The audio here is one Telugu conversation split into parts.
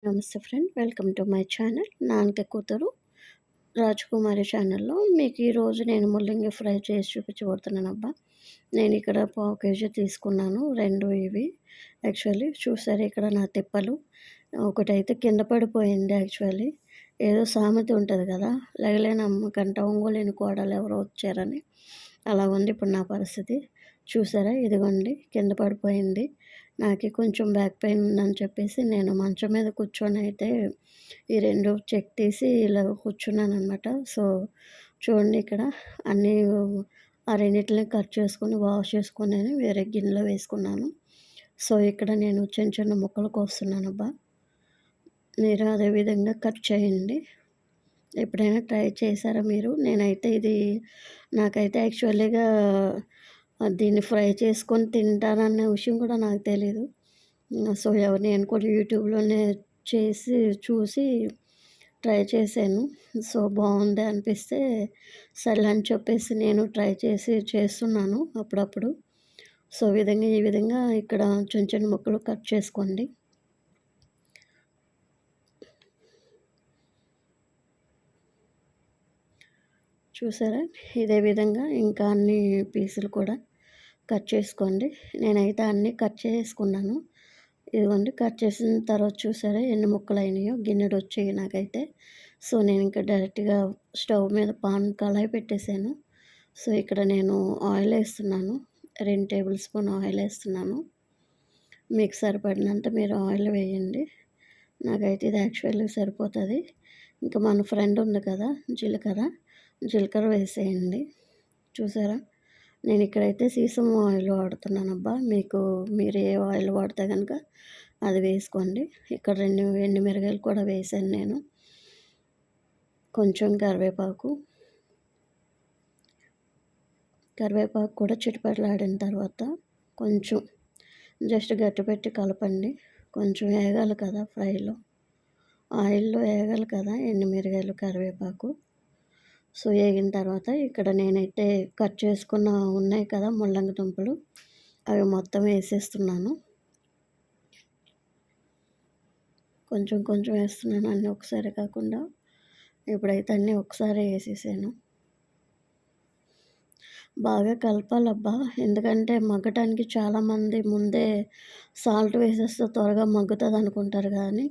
నమస్తే friend, welcome to my channel నాన్నకి కూతురు రాజకుమారి ఛానల్లో మీకు ఈరోజు నేను ముల్లంగి ఫ్రై చేసి చూపించబోతున్నాను అబ్బా. నేను ఇక్కడ పావు కేజీ తీసుకున్నాను, రెండు ఇవి. యాక్చువల్లీ చూసారు ఇక్కడ నా తిప్పలు, ఒకటైతే కింద పడిపోయింది. యాక్చువల్లీ ఏదో సామెత ఉంటుంది కదా, లగలేని అమ్మకంట ఒంగోలేని కోడలు ఎవరో వచ్చారని, అలా ఉంది ఇప్పుడు నా పరిస్థితి. చూసారా, ఇదిగోండి కింద పడిపోయింది. నాకు కొంచెం బ్యాక్ పెయిన్ ఉందని చెప్పేసి నేను మంచం మీద కూర్చొని అయితే ఈ రెండు చెక్ తీసి ఇలా కూర్చున్నాను అనమాట. సో చూడండి, ఇక్కడ అన్నీ ఆ రెండిటిని కట్ చేసుకొని వాష్ చేసుకొని వేరే గిన్నెలో వేసుకున్నాను. సో ఇక్కడ నేను చిన్న చిన్న ముక్కలు కోస్తున్నాను అబ్బా. మీరు అదే విధంగా కట్ చేయండి. ఎప్పుడైనా ట్రై చేశారా మీరు? నేనైతే ఇది నాకైతే యాక్చువల్లీగా దీన్ని ఫ్రై చేసుకొని తింటారన్న విషయం కూడా నాకు తెలీదు. సో నేను కూడా యూట్యూబ్‌లోనే చూసి ట్రై చేశాను. సో బాగుంది అనిపిస్తే సర్లే అని చెప్పేసి నేను ట్రై చేస్తున్నాను అప్పుడప్పుడు. సో ఈ విధంగా ఇక్కడ చిన్న చిన్న ముక్కలు కట్ చేసుకోండి. చూసారా, ఇదే విధంగా ఇంకా అన్ని పీసులు కూడా కట్ చేసుకోండి. నేనైతే అన్నీ కట్ చేసుకున్నాను. ఇదిగోండి, కట్ చేసిన తర్వాత చూసారా ఎన్ని ముక్కలు అయినాయో, గిన్నెడు వచ్చాయి నాకైతే. సో నేను ఇంకా డైరెక్ట్గా స్టవ్ మీద కళాయి పెట్టేశాను. సో ఇక్కడ నేను ఆయిల్ వేస్తున్నాను, 2 టేబుల్ స్పూన్ ఆయిల్ వేస్తున్నాను. మీకు సరిపడినంత మీరు ఆయిల్ వేయండి. నాకైతే ఇది యాక్చువల్గా సరిపోతుంది. ఇంకా మన ఫ్రెండ్ ఉంది కదా జీలకర్ర వేసేయండి. చూసారా, నేను ఇక్కడైతే సీసం ఆయిల్ వాడుతున్నానబ్బా. మీరు ఏ ఆయిల్ వాడితే కనుక అది వేసుకోండి. ఇక్కడ 2 ఎండుమిరగాయలు కూడా వేసాను నేను. కొంచెం కరివేపాకు కూడా చిటపటలాడిన తర్వాత కొంచెం జస్ట్ గట్టిపెట్టి కలపండి. కొంచెం వేగాలి కదా ఫ్రైలో, ఆయిల్లో వేగాలి కదా ఎండుమిరగాయలు, కరివేపాకు. సో వేగిన తర్వాత ఇక్కడ నేనైతే కట్ చేసుకున్న ఉన్నాయి కదా ముల్లంగి దుంపలు, అవి మొత్తం వేసేస్తున్నాను. కొంచెం కొంచెం వేస్తున్నాను, అన్నీ ఒకసారి కాకుండా. ఇప్పుడైతే అన్నీ ఒకసారి వేసేసాను. బాగా కలపాలబ్బా, ఎందుకంటే మగ్గటానికి చాలామంది ముందే సాల్ట్ వేసేస్తే త్వరగా మగ్గుతుంది అనుకుంటారు, కానీ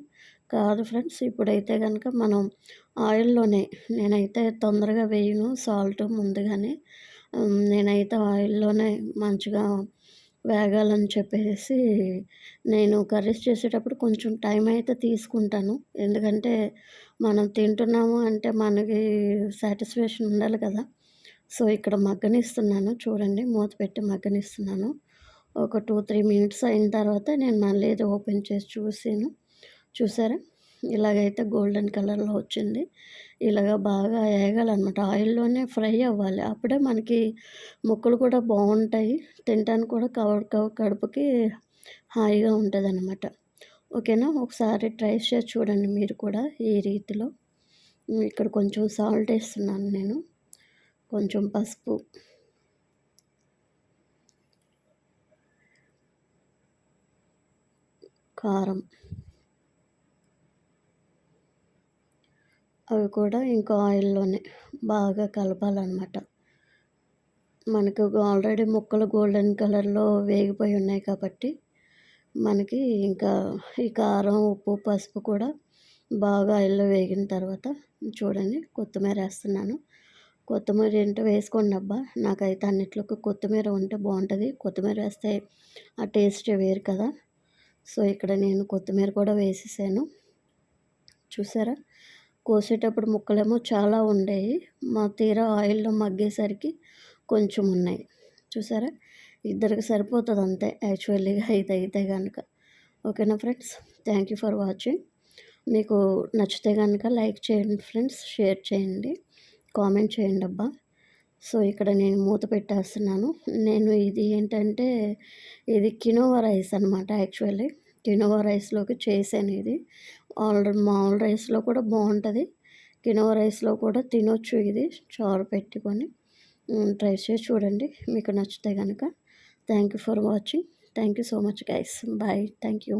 కాదు ఫ్రెండ్స్. ఇప్పుడైతే కనుక మనం ఆయిల్లోనే, నేనైతే తొందరగా వేయను సాల్ట్ ముందుగానే. నేనైతే ఆయిల్లోనే మంచిగా వేగాలని చెప్పేసి నేను కర్రీస్ చేసేటప్పుడు కొంచెం టైం అయితే తీసుకుంటాను. ఎందుకంటే మనం తింటున్నాము అంటే మనకి సాటిస్ఫాక్షన్ ఉండాలి కదా. సో ఇక్కడ మగ్గనిస్తున్నాను, చూడండి మూత పెట్టి మగ్గనిస్తున్నాను. ఒక 2-3 మినిట్స్ అయిన తర్వాత నేను మళ్ళీ ఇది ఓపెన్ చేసి చూసారా, ఇలాగైతే గోల్డెన్ కలర్లో వచ్చింది. ఇలాగ బాగా వేగాలన్నమాట, ఆయిల్లోనే ఫ్రై అవ్వాలి. అప్పుడే మనకి ముక్కలు కూడా బాగుంటాయి, తినడానికి కూడా కడుపుకి హాయిగా ఉంటుంది అన్నమాట. ఓకేనా, ఒకసారి ట్రై చేసి చూడండి మీరు కూడా ఈ రీతిలో. ఇక్కడ కొంచెం సాల్ట్ వేస్తున్నాను నేను, కొంచెం పసుపు, కారం, అవి కూడా ఇంకా ఆయిల్లోనే బాగా కలపాలన్నమాట. మనకు ఆల్రెడీ ముక్కలు గోల్డెన్ కలర్లో వేగిపోయి ఉన్నాయి కాబట్టి మనకి ఇంకా ఈ కారం, ఉప్పు, పసుపు కూడా బాగా ఆయిల్లో వేగిన తర్వాత చూడండి కొత్తిమీర వేస్తున్నాను. కొత్తిమీర ఏంటో వేసుకోండి అబ్బా, నాకైతే అన్నిట్లోకి కొత్తిమీర ఉంటే బాగుంటుంది. కొత్తిమీర వేస్తే ఆ టేస్ట్ వేరు కదా. సో ఇక్కడ నేను కొత్తిమీర కూడా వేసేసాను. చూసారా, కోసేటప్పుడు ముక్కలేమో చాలా ఉండేవి, మా తీరా ఆయిల్లో మగ్గేసరికి కొంచెం ఉన్నాయి. చూసారా, ఇద్దరికి సరిపోతుంది అంతే యాక్చువల్లీగా ఇదైతే కనుక. ఓకేనా friends, thank you for watching. మీకు నచ్చితే కనుక లైక్ చేయండి ఫ్రెండ్స్, షేర్ చేయండి, కామెంట్ చేయండి అబ్బా. సో ఇక్కడ నేను మూత పెట్టేస్తున్నాను. నేను ఇది ఏంటంటే ఇది కినోవా రైస్ అనమాట. యాక్చువల్లీ కినోవా రైస్లోకి చేశాను ఇది. ఆల్రెడీ మామూలు రైస్లో కూడా బాగుంటుంది, కినోవా రైస్లో కూడా తినొచ్చు. ఇది చారు పెట్టుకొని ట్రై చేసి చూడండి మీకు నచ్చితే కనుక. Thank you for watching. Thank you so much guys. Bye. Thank you.